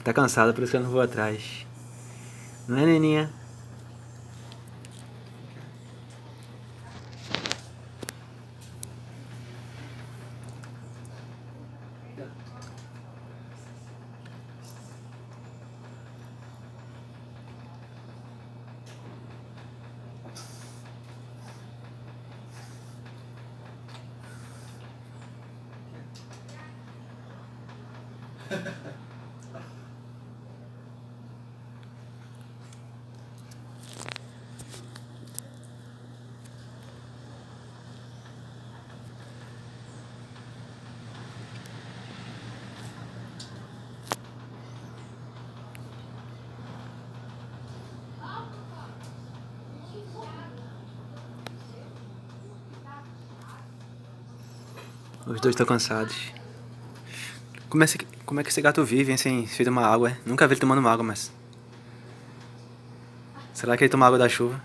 Tá cansada, por isso que eu não vou atrás. Não é, neninha? Os dois estão cansados. Como é que esse gato vive, hein, sem tomar água, é? Nunca vi ele tomando água, mas... Será que ele toma água da chuva?